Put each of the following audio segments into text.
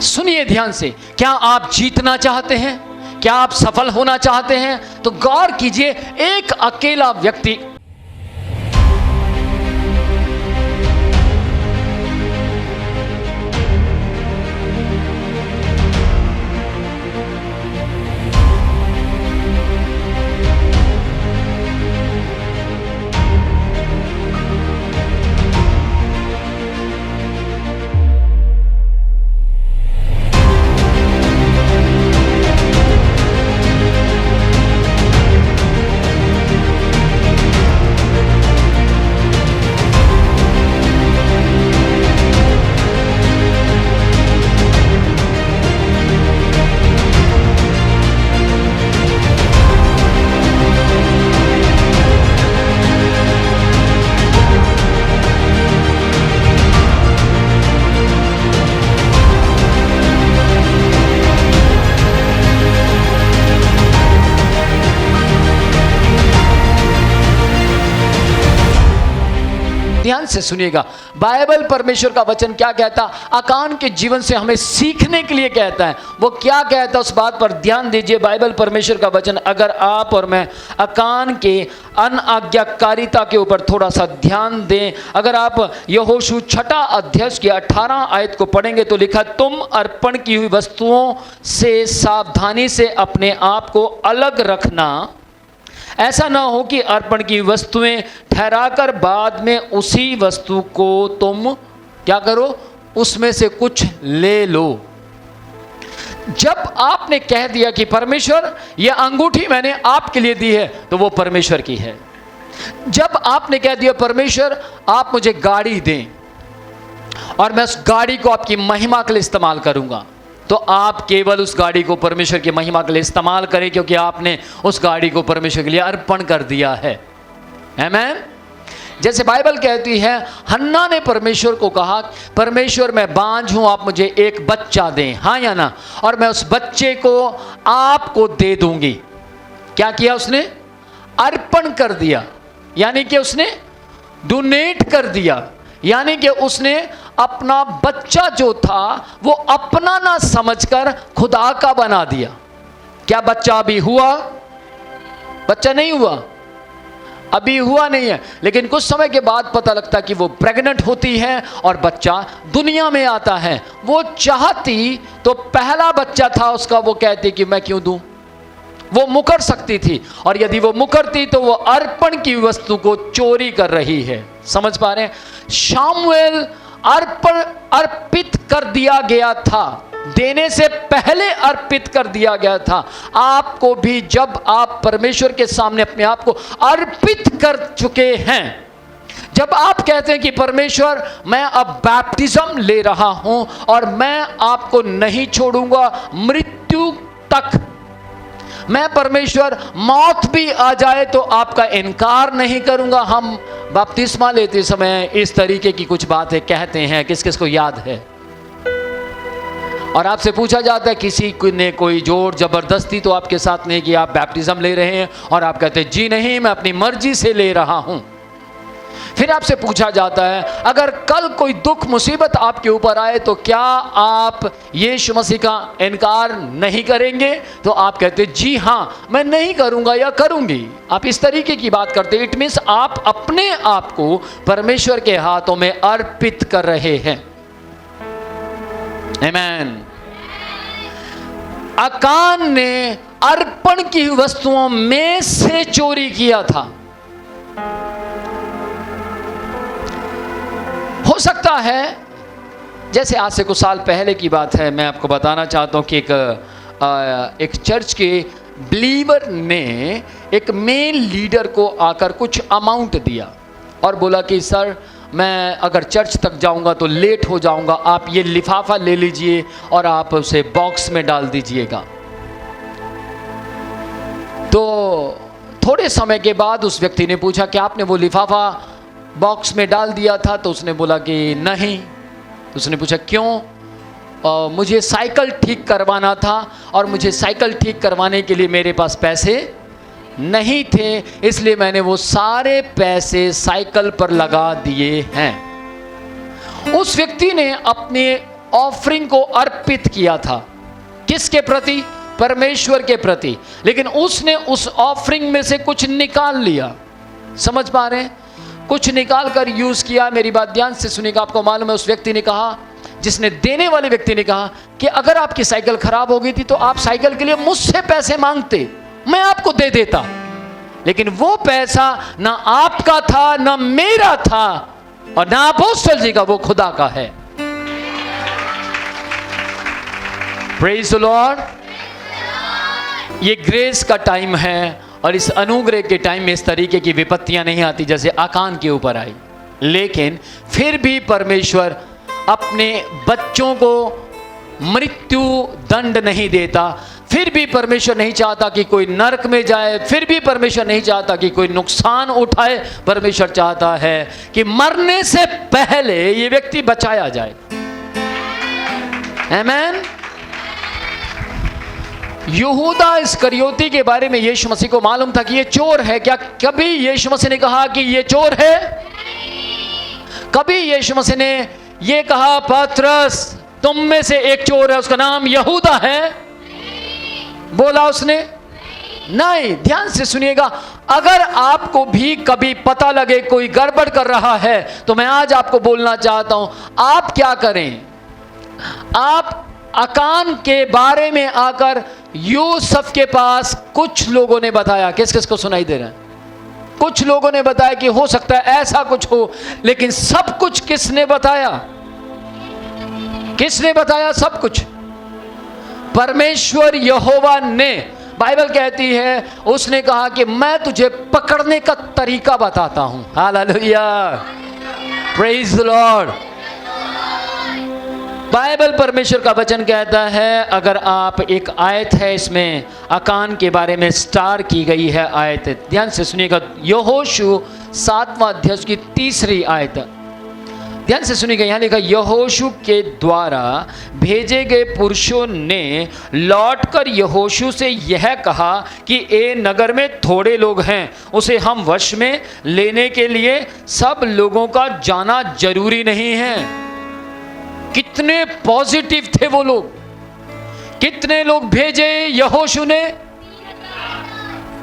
सुनिए ध्यान से, क्या आप जीतना चाहते हैं? क्या आप सफल होना चाहते हैं? तो गौर कीजिए, एक अकेला व्यक्ति ध्यान से सुनिएगा, बाइबल परमेश्वर का वचन क्या कहता, अकान के जीवन से हमें सीखने के लिए कहता है। वो क्या कहता है उस बात पर ध्यान दीजिए। बाइबल परमेश्वर का वचन, अगर आप और मैं अकान के अनाज्ञाकारिता के ऊपर थोड़ा सा ध्यान दें, अगर आप यहोशू 6 अध्याय की 18 आयत को पढ़ेंगे तो लिखा, तुम अर्पण की हुई वस्तुओं से सावधानी से अपने आप को अलग रखना, ऐसा ना हो कि अर्पण की वस्तुएं ठहराकर बाद में उसी वस्तु को तुम क्या करो, उसमें से कुछ ले लो। जब आपने कह दिया कि परमेश्वर यह अंगूठी मैंने आपके लिए दी है, तो वो परमेश्वर की है। जब आपने कह दिया परमेश्वर आप मुझे गाड़ी दें और मैं उस गाड़ी को आपकी महिमा के लिए इस्तेमाल करूंगा, तो आप केवल उस गाड़ी को परमेश्वर की महिमा के लिए इस्तेमाल करें, क्योंकि आपने उस गाड़ी को परमेश्वर के लिए अर्पण कर दिया है। आमीन। जैसे बाइबल कहती है, हन्ना ने परमेश्वर को कहा, परमेश्वर मैं बांझ हूं, आप मुझे एक बच्चा दें, हाँ या ना, और मैं उस बच्चे को आपको दे दूंगी। क्या किया उसने? अर्पण कर दिया, यानी कि उसने डोनेट कर दिया, यानी कि उसने अपना बच्चा जो था वो अपना ना समझकर खुदा का बना दिया। क्या बच्चा अभी हुआ? बच्चा नहीं हुआ, अभी हुआ नहीं है, लेकिन कुछ समय के बाद पता लगता कि वो प्रेग्नेंट होती है और बच्चा दुनिया में आता है। वो चाहती तो पहला बच्चा था उसका, वो कहती कि मैं क्यों दूं। वो मुकर सकती थी, और यदि वो मुकरती तो वो अर्पण की वस्तु को चोरी कर रही है। समझ पा रहे हैं? शामुएल अर्पित कर दिया गया था, देने से पहले अर्पित कर दिया गया था। आपको भी जब आप परमेश्वर के सामने अपने आप को अर्पित कर चुके हैं, जब आप कहते हैं कि परमेश्वर मैं अब बैप्टिज्म ले रहा हूं और मैं आपको नहीं छोड़ूंगा मृत्यु तक, मैं परमेश्वर मौत भी आ जाए तो आपका इनकार नहीं करूंगा। हम बपतिस्मा लेते समय इस तरीके की कुछ बातें कहते हैं, किस किस को याद है? और आपसे पूछा जाता है, किसी ने कोई जोर जबरदस्ती तो आपके साथ नहीं कि आप बैप्टिज्म ले रहे हैं, और आप कहते हैं जी नहीं, मैं अपनी मर्जी से ले रहा हूं। फिर आपसे पूछा जाता है, अगर कल कोई दुख मुसीबत आपके ऊपर आए तो क्या आप यीशु मसीह का इनकार नहीं करेंगे? तो आप कहते जी हां, मैं नहीं करूंगा या करूंगी। आप इस तरीके की बात करते, इट मीन्स आप अपने आप को परमेश्वर के हाथों में अर्पित कर रहे हैं। आमीन। अकान ने अर्पण की वस्तुओं में से चोरी किया था। हो सकता है, जैसे आज से कुछ साल पहले की बात है, मैं आपको बताना चाहता हूं कि एक चर्च के बिलीवर ने एक मेन लीडर को आकर कुछ अमाउंट दिया और बोला कि सर मैं अगर चर्च तक जाऊंगा तो लेट हो जाऊंगा, आप ये लिफाफा ले लीजिए और आप उसे बॉक्स में डाल दीजिएगा। तो थोड़े समय के बाद उस व्यक्ति ने पूछा कि आपने वो लिफाफा बॉक्स में डाल दिया था? तो उसने बोला कि नहीं। तो उसने पूछा क्यों? मुझे साइकिल ठीक करवाना था और मुझे साइकिल ठीक करवाने के लिए मेरे पास पैसे नहीं थे, इसलिए मैंने वो सारे पैसे साइकिल पर लगा दिए हैं। उस व्यक्ति ने अपने ऑफरिंग को अर्पित किया था। किसके प्रति? परमेश्वर के प्रति। लेकिन उसने उस ऑफरिंग में से कुछ निकाल लिया। समझ पा रहे हैं? कुछ निकाल कर यूज किया। मेरी बात ध्यान से सुनिएगा। आपको मालूम है, उस व्यक्ति ने कहा, जिसने देने वाले व्यक्ति ने कहा कि अगर आपकी साइकिल खराब हो गई थी तो आप साइकिल के लिए मुझसे पैसे मांगते, मैं आपको दे देता। लेकिन वो पैसा ना आपका था, ना मेरा था, और ना अपोस्तल जी का, वो खुदा का है। Praise the Lord. ये ग्रेस का टाइम है, और इस अनुग्रह के टाइम में इस तरीके की विपत्तियां नहीं आती जैसे आकान के ऊपर आई। लेकिन फिर भी परमेश्वर अपने बच्चों को मृत्यु दंड नहीं देता। फिर भी परमेश्वर नहीं चाहता कि कोई नरक में जाए। फिर भी परमेश्वर नहीं चाहता कि कोई नुकसान उठाए। परमेश्वर चाहता है कि मरने से पहले ये व्यक्ति बचाया जाए। आमीन। यहूदा इस्करियोती के बारे में यीशु मसीह को मालूम था कि ये चोर है। क्या कभी यीशु मसीह ने कहा कि ये चोर है? कभी यीशु मसीह ने ये कहा, पतरस तुम में से एक चोर है, उसका नाम यहूदा है? बोला उसने? नहीं। ध्यान से सुनिएगा। अगर आपको भी कभी पता लगे कोई गड़बड़ कर रहा है, तो मैं आज आपको बोलना चाहता हूं, आप क्या करें? आप आकान के बारे में आकर यूसुफ के पास कुछ लोगों ने बताया। किस किस को सुनाई दे रहा है? कुछ लोगों ने बताया कि हो सकता है ऐसा कुछ हो। लेकिन सब कुछ किसने बताया? किसने बताया सब कुछ? परमेश्वर यहोवा ने। बाइबल कहती है उसने कहा कि मैं तुझे पकड़ने का तरीका बताता हूं। Hallelujah, praise the Lord. Bible परमेश्वर का वचन कहता है, अगर आप एक आयत है इसमें आकान के बारे में स्टार की गई है आयत, ध्यान से सुनिएगा। यहोशू 7वां अध्याय की 3री आयत, ध्यान से सुनिएगा। यहाँ लिखा, यहोशू के द्वारा भेजे गए पुरुषों ने लौटकर यहोशू से यह कहा कि ए नगर में थोड़े लोग हैं, उसे हम वश में लेने के लिए सब लोगों का जाना जरूरी नहीं है। कितने पॉजिटिव थे वो लोग। कितने लोग भेजे यहोशू ने?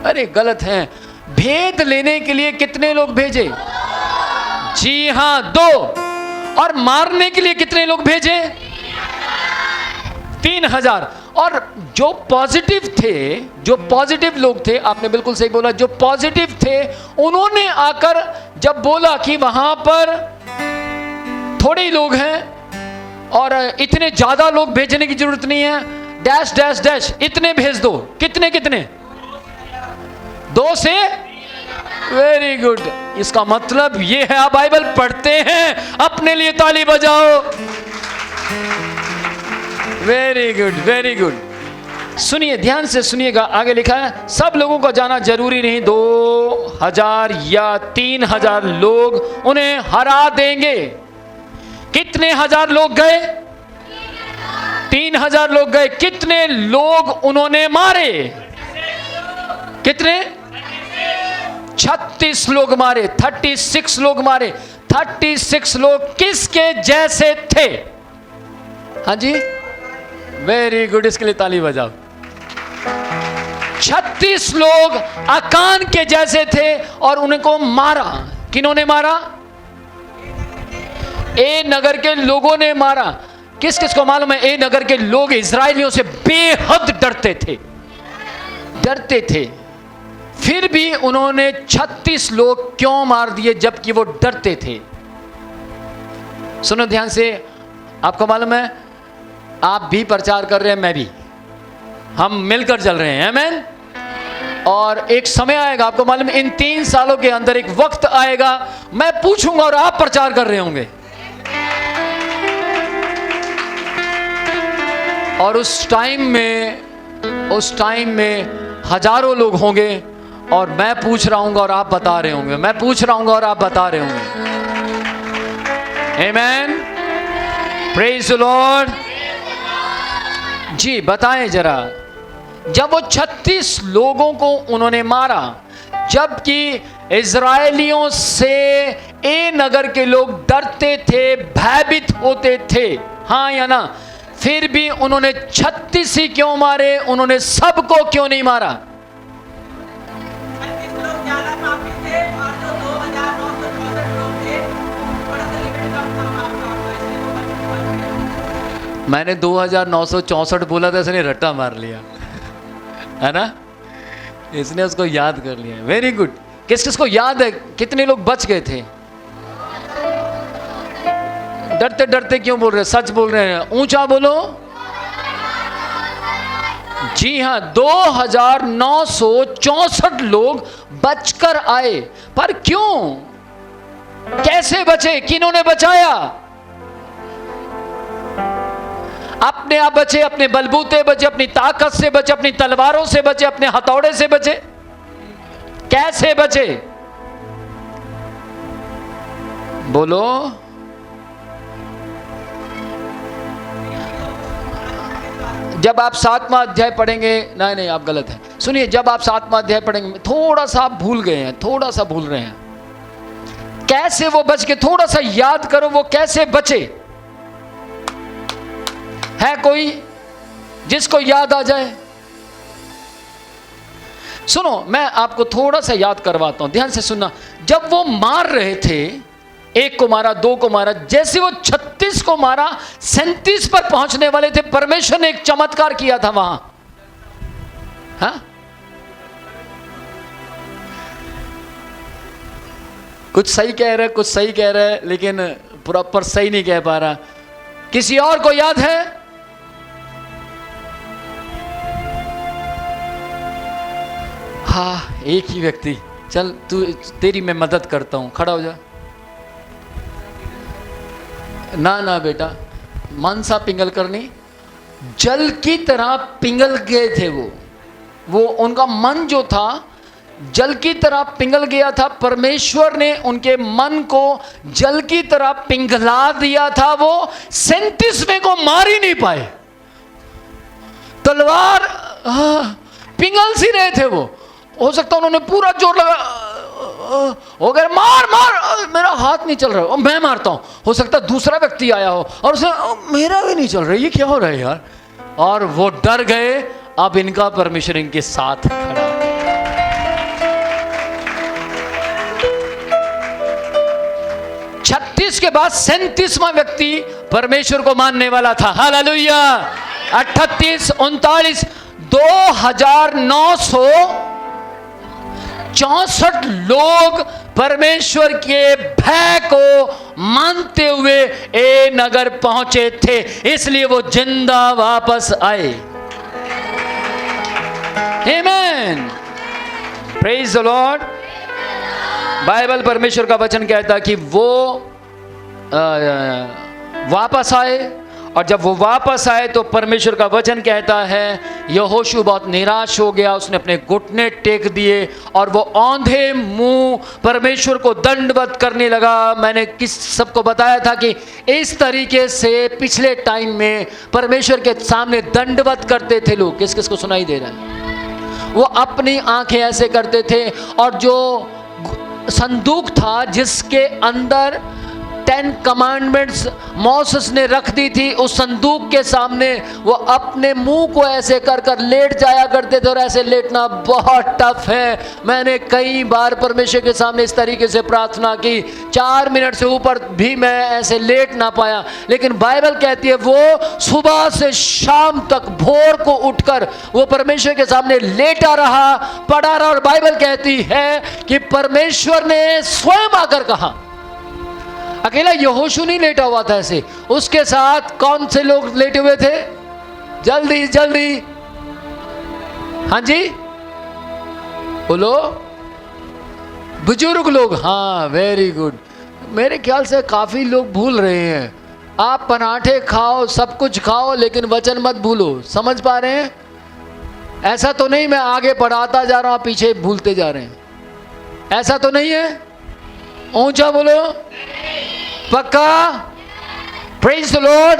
अरे गलत है। भेद लेने के लिए कितने लोग भेजे? जी हां, 2। और मारने के लिए कितने लोग भेजे? 3000। और जो पॉजिटिव थे, जो पॉजिटिव लोग थे, आपने बिल्कुल सही बोला, जो पॉजिटिव थे, उन्होंने आकर जब बोला कि वहां पर थोड़े ही लोग हैं और इतने ज्यादा लोग भेजने की जरूरत नहीं है, डैश डैश डैश इतने भेज दो। कितने कितने? 2 से? Very good. इसका मतलब ये है, आप बाइबल पढ़ते हैं, अपने लिए ताली बजाओ। Very good, very good. सुनिए, ध्यान से सुनिएगा। आगे लिखा है, सब लोगों को जाना जरूरी नहीं, 2000 या 3000 लोग उन्हें हरा देंगे। कितने हजार लोग गए? 3000 लोग गए। कितने लोग उन्होंने मारे? कितने? 36 लोग मारे। 36 लोग मारे। 36 लोग किसके जैसे थे? हाँ जी, वेरी गुड। इसके लिए ताली बजाओ। 36 लोग आकान के जैसे थे और उनको मारा। किन्होंने मारा? ए नगर के लोगों ने मारा। किस किस को मालूम है? ए नगर के लोग इजरायलियों से बेहद डरते थे, डरते थे। फिर भी उन्होंने 36 लोग क्यों मार दिए जबकि वो डरते थे? सुनो ध्यान से। आपको मालूम है, आप भी प्रचार कर रहे हैं, मैं भी, हम मिलकर चल रहे हैं। आमीन। और एक समय आएगा, आपको मालूम है, इन 3 सालों के अंदर एक वक्त आएगा, मैं पूछूंगा और आप प्रचार कर रहे होंगे। और उस टाइम में हजारों लोग होंगे और मैं पूछ रहा हूंगा और आप बता रहे होंगे। मैं पूछ रहा हूंगा और आप बता रहे होंगे। आमेन, प्रेज द लॉर्ड। जी बताएं जरा। जब वो 36 लोगों को उन्होंने मारा, जबकि इजरायलियों से ए नगर के लोग डरते थे, भयभीत होते थे, हाँ या ना? फिर भी उन्होंने 36 ही क्यों मारे? उन्होंने सबको क्यों नहीं मारा? 36 लोग ज्यादा पापी थे और जो 2964 लोग थे थोड़ा सा लिमिट कम था आपका, इसलिए वो बच गए। मैंने 2964 बोला था, इसने रट्टा मार लिया है ना, इसने उसको याद कर लिया। Very good. किस किस को याद है कितने लोग बच गए थे? डरते डरते क्यों बोल रहे हैं? सच बोल रहे हैं, ऊंचा बोलो। जी हाँ, 2964 लोग बचकर आए। पर क्यों? कैसे बचे? किन्होंने बचाया? अपने आप बचे, अपने बलबूते बचे, अपनी ताकत से बचे, अपनी तलवारों से बचे, अपने हथौड़े से बचे? कैसे बचे? बोलो। जब आप 7वां अध्याय पढ़ेंगे, नहीं आप गलत है, सुनिए, जब आप 7वां अध्याय पढ़ेंगे, थोड़ा सा आप भूल गए हैं, थोड़ा सा भूल रहे हैं। कैसे वो बच गए? थोड़ा सा याद करो, वो कैसे बचे? है कोई जिसको याद आ जाए? सुनो, मैं आपको थोड़ा सा याद करवाता हूं, ध्यान से सुनना। जब वो मार रहे थे, 1 को मारा, 2 को मारा, जैसे वो 36 को मारा, 37 पर पहुंचने वाले थे, परमेश्वर ने एक चमत्कार किया था वहां। हाँ, कुछ सही कह रहे, कुछ सही कह रहे, लेकिन प्रॉपर सही नहीं कह पा रहा। किसी और को याद है? हाँ, एक ही व्यक्ति। चल तू, तेरी मैं मदद करता हूं, खड़ा हो जा। ना बेटा, मन सा पिघल करनी, जल की तरह पिघल गए थे वो उनका मन जो था जल की तरह पिघल गया था। परमेश्वर ने उनके मन को जल की तरह पिघला दिया था। वो 37वें को मार ही नहीं पाए, तलवार पिघल सी रहे थे वो। हो सकता उन्होंने पूरा जोर लगा, हो गया मार, मेरा हाथ नहीं चल रहा, मैं मारता हूं। हो सकता दूसरा व्यक्ति आया हो और उसे मेरा भी नहीं चल रहा, ये क्या हो रहा है यार, और वो डर गए। अब इनका परमेश्वर इनके साथ खड़ा। 36 के बाद 37वां व्यक्ति परमेश्वर को मानने वाला था। हालेलुया। 38, 39, 2964 लोग परमेश्वर के भय को मानते हुए ए नगर पहुंचे थे, इसलिए वो जिंदा वापस आए। आमेन, प्रेज द लॉर्ड। बाइबल परमेश्वर का वचन कहता है कि वो वापस आए, और जब वो वापस आए तो परमेश्वर का वचन कहता है यहोशू बहुत निराश हो गया, उसने अपने घुटने टेक दिए और वो औंधे मुंह परमेश्वर को दंडवत करने लगा। मैंने सबको बताया था कि इस तरीके से पिछले टाइम में परमेश्वर के सामने दंडवत करते थे लोग। किस किस को सुनाई दे रहा है? वो अपनी आंखें ऐसे करते थे, और जो संदूक था जिसके अंदर 10 कमांडमेंट्स मोसेस ने रख दी थी, उस संदूक के सामने वो अपने मुंह को ऐसे कर कर लेट जाया करते थे। और ऐसे लेटना बहुत टफ है। मैंने कई बार परमेश्वर के सामने इस तरीके से प्रार्थना की, 4 मिनट से ऊपर भी मैं ऐसे लेट ना पाया। लेकिन बाइबल कहती है वो सुबह से शाम तक भोर को उठकर वो परमेश्वर के सामने लेटा रहा, पड़ा रहा। और बाइबल कहती है कि परमेश्वर ने स्वयं आकर कहा, अकेला यहोशू नहीं लेटा हुआ था ऐसे, उसके साथ कौन से लोग लेटे हुए थे? जल्दी जल्दी, हाँ जी बोलो, बुजुर्ग लोग। हाँ, वेरी गुड। मेरे ख्याल से काफी लोग भूल रहे हैं। आप पराठे खाओ, सब कुछ खाओ, लेकिन वचन मत भूलो। समझ पा रहे हैं? ऐसा तो नहीं मैं आगे पढ़ाता जा रहा हूं, आप पीछे भूलते जा रहे हैं, ऐसा तो नहीं है? ऊंचा बोलो, पक्का? Praise the Lord.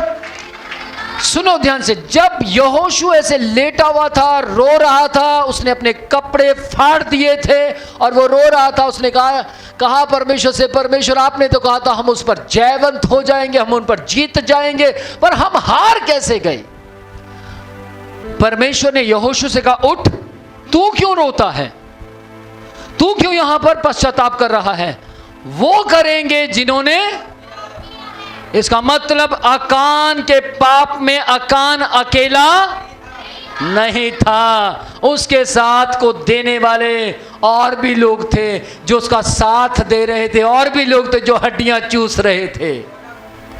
सुनो ध्यान से, जब यहोशू ऐसे लेटा हुआ था, रो रहा था, उसने अपने कपड़े फाड़ दिए थे और वो रो रहा था, उसने कहा परमेश्वर से, परमेश्वर आपने तो कहा था हम उस पर जयवंत हो जाएंगे, हम उन पर जीत जाएंगे, पर हम हार कैसे गए। परमेश्वर ने यहोशू से कहा, उठ, तू क्यों रोता है, तू क्यों यहां पर पश्चाताप कर रहा है, वो करेंगे जिन्होंने। इसका मतलब अकान के पाप में अकान अकेला नहीं था, उसके साथ को देने वाले और भी लोग थे जो उसका साथ दे रहे थे, और भी लोग थे जो हड्डियां चूस रहे थे,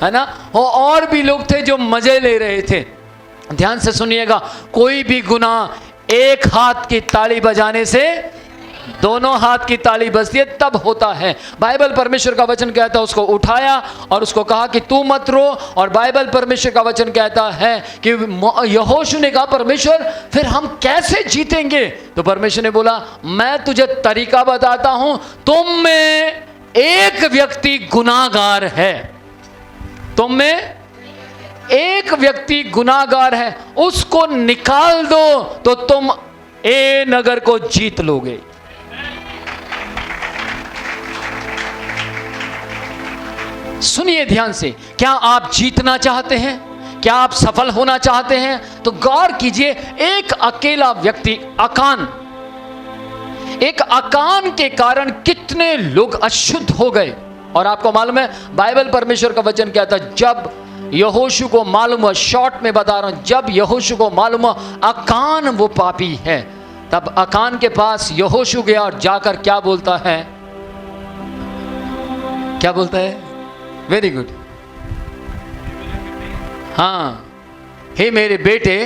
है ना, और भी लोग थे जो मजे ले रहे थे। ध्यान से सुनिएगा, कोई भी गुनाह एक हाथ की ताली बजाने से दोनों हाथ की ताली बजती है तब होता है। बाइबल परमेश्वर का वचन कहता है उसको उठाया और उसको कहा कि तू मत रो, और बाइबल परमेश्वर का वचन कहता है कि यहोशू ने कहा, परमेश्वर फिर हम कैसे जीतेंगे। तो परमेश्वर ने बोला, मैं तुझे तरीका बताता हूं, तुम में एक व्यक्ति गुनाहगार है, तुम में एक व्यक्ति गुनाहगार है, उसको निकाल दो तो तुम ए नगर को जीत लोगे। सुनिए ध्यान से, क्या आप जीतना चाहते हैं, क्या आप सफल होना चाहते हैं, तो गौर कीजिए, एक अकेला व्यक्ति अकान, एक अकान के कारण कितने लोग अशुद्ध हो गए। और आपको मालूम है, बाइबल परमेश्वर का वचन कहता है, जब यहोशू को मालूम हुआ, शॉर्ट में बता रहा हूं, जब यहोशू को मालूम हुआ अकान वो पापी है, तब अकान के पास यहोशू गया और जाकर क्या बोलता है, क्या बोलता है, वेरी गुड, हाँ, हे मेरे बेटे,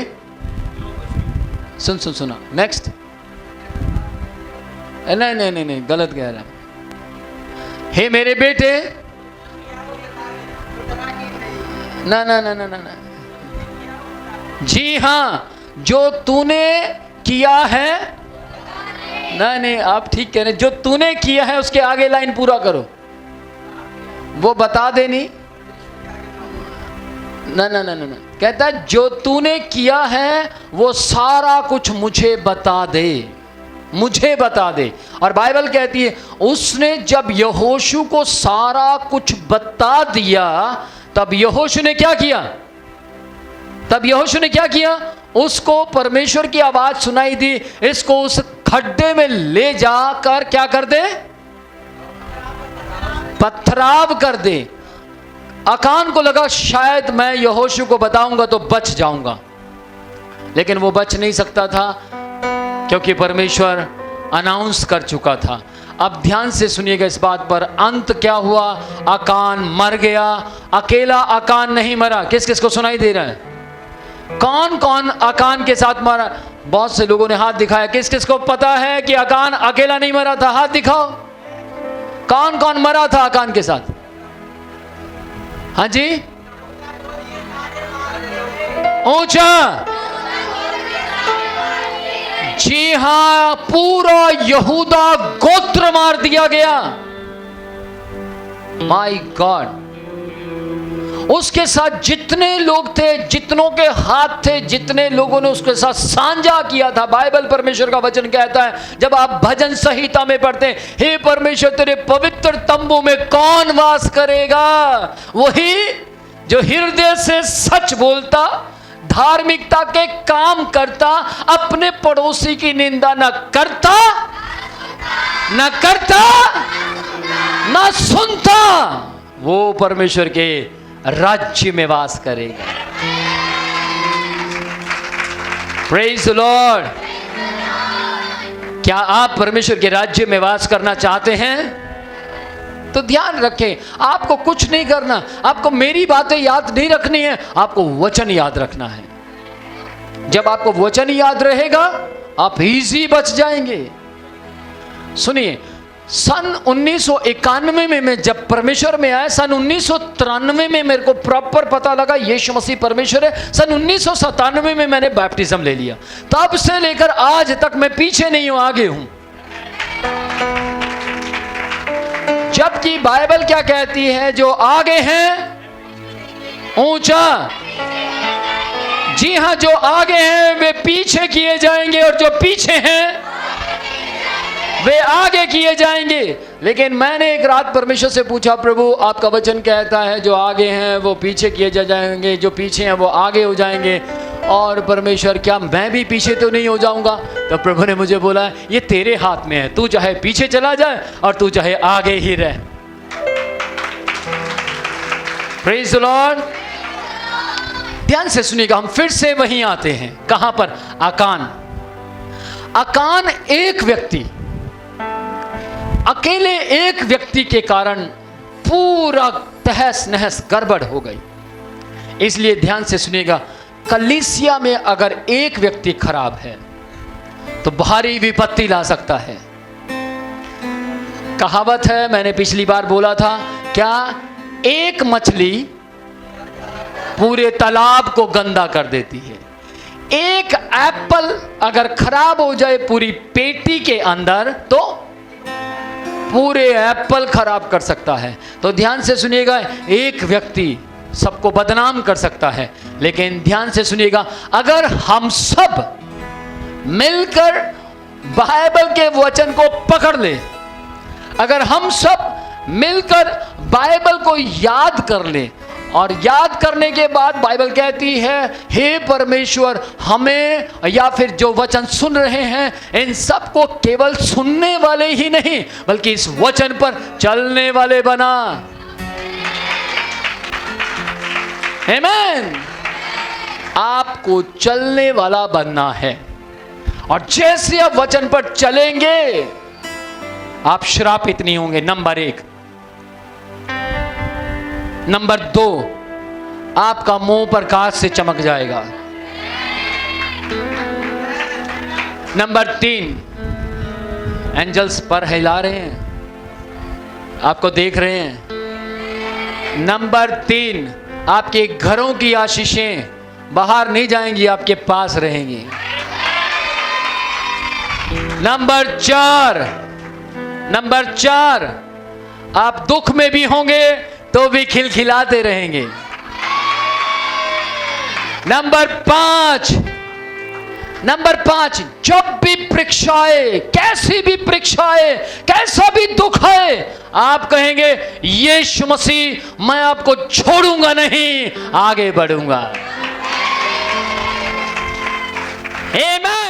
सुना, नेक्स्ट, नहीं, गलत कह रहा, हे मेरे बेटे, ना, जी हाँ, जो तूने किया है, नहीं, आप ठीक कह रहे, जो तूने किया है उसके आगे लाइन पूरा करो, वो बता देनी, ना, कहता है जो तूने किया है वो सारा कुछ मुझे बता दे, मुझे बता दे। और बाइबल कहती है, उसने जब यहोशू को सारा कुछ बता दिया, तब यहोशू ने क्या किया, उसको परमेश्वर की आवाज सुनाई दी, इसको उस खड्डे में ले जाकर क्या कर दे, पथराव कर दे। अकान को लगा शायद मैं यहोशू को बताऊंगा तो बच जाऊंगा, लेकिन वो बच नहीं सकता था क्योंकि परमेश्वर अनाउंस कर चुका था। अब ध्यान से सुनिएगा इस बात पर, अंत क्या हुआ, अकान मर गया। अकेला अकान नहीं मरा, किस किस को सुनाई दे रहा है, कौन कौन अकान के साथ मरा। बहुत से लोगों ने हाथ दिखाया, किस किस को पता है कि अकान अकेला नहीं मरा था, हाथ दिखाओ, कौन कौन मरा था अकान के साथ, हाँ जी, ऊंचा, जी हां, पूरा यहूदा गोत्र मार दिया गया। माय गॉड, उसके साथ जितने लोग थे, जितनों के हाथ थे, जितने लोगों ने उसके साथ साझा किया था। बाइबल परमेश्वर का वचन कहता है, जब आप भजन संहिता में पढ़ते हैं, हे परमेश्वर तेरे पवित्र तंबू में कौन वास करेगा, वही जो हृदय से सच बोलता, धार्मिकता के काम करता, अपने पड़ोसी की निंदा न करता न सुनता, वो परमेश्वर के राज्य में वास करेगा। Praise the Lord. क्या आप परमेश्वर के राज्य में वास करना चाहते हैं? तो ध्यान रखें, आपको कुछ नहीं करना, आपको मेरी बातें याद नहीं रखनी है, आपको वचन याद रखना है। जब आपको वचन याद रहेगा, आप इजी बच जाएंगे। सुनिए, सन 1991 में मैं जब परमेश्वर में आया, सन 1993 में मेरे को प्रॉपर पता लगा यीशु मसीह परमेश्वर है। सन 1997 में मैंने बैप्टिज्म ले लिया। तब से लेकर आज तक मैं पीछे नहीं हूं, आगे हूं। जबकि बाइबल क्या कहती है, जो आगे हैं ऊंचा, जी हाँ, जो आगे हैं वे पीछे किए जाएंगे और जो पीछे हैं वे आगे किए जाएंगे। लेकिन मैंने एक रात परमेश्वर से पूछा, प्रभु आपका वचन कहता है जो आगे हैं वो पीछे किए जाएंगे, जो पीछे हैं वो आगे हो जाएंगे। और परमेश्वर, क्या मैं भी पीछे तो नहीं हो जाऊंगा? तो प्रभु ने मुझे बोला, ये तेरे हाथ में है, तू चाहे पीछे चला जाए और तू चाहे आगे ही रहे। Praise the Lord. ध्यान से सुनिएगा, हम फिर से वहीं आते हैं। कहां पर? आकान। आकान एक व्यक्ति, अकेले एक व्यक्ति के कारण पूरा तहस नहस गड़बड़ हो गई। इसलिए ध्यान से सुनिएगा, कलीसिया में अगर एक व्यक्ति खराब है तो भारी विपत्ति ला सकता है। कहावत है, मैंने पिछली बार बोला था, क्या एक मछली पूरे तालाब को गंदा कर देती है। एक एप्पल अगर खराब हो जाए पूरी पेटी के अंदर तो पूरे एप्पल खराब कर सकता है। तो ध्यान से सुनिएगा, एक व्यक्ति सबको बदनाम कर सकता है। लेकिन ध्यान से सुनिएगा, अगर हम सब मिलकर बाइबल के वचन को पकड़ ले, अगर हम सब मिलकर बाइबल को याद कर ले, और याद करने के बाद बाइबल कहती है, हे परमेश्वर, हमें या फिर जो वचन सुन रहे हैं इन सबको केवल सुनने वाले ही नहीं बल्कि इस वचन पर चलने वाले बना। आमीन। आपको चलने वाला बनना है, और जैसे आप वचन पर चलेंगे आप श्रापित नहीं होंगे। नंबर 1। नंबर 2, आपका मुंह प्रकाश से चमक जाएगा। नंबर 3, एंजल्स पर हिला रहे हैं, आपको देख रहे हैं। नंबर 3, आपके घरों की आशीषें बाहर नहीं जाएंगी, आपके पास रहेंगी। नंबर 4, आप दुख में भी होंगे तो भी खिलखिलाते रहेंगे। नंबर 5, जब भी परीक्षाएं, कैसी भी परीक्षाएं, कैसा भी दुख है, आप कहेंगे, यीशु मसीह, मैं आपको छोड़ूंगा नहीं, आगे बढ़ूंगा। आमीन।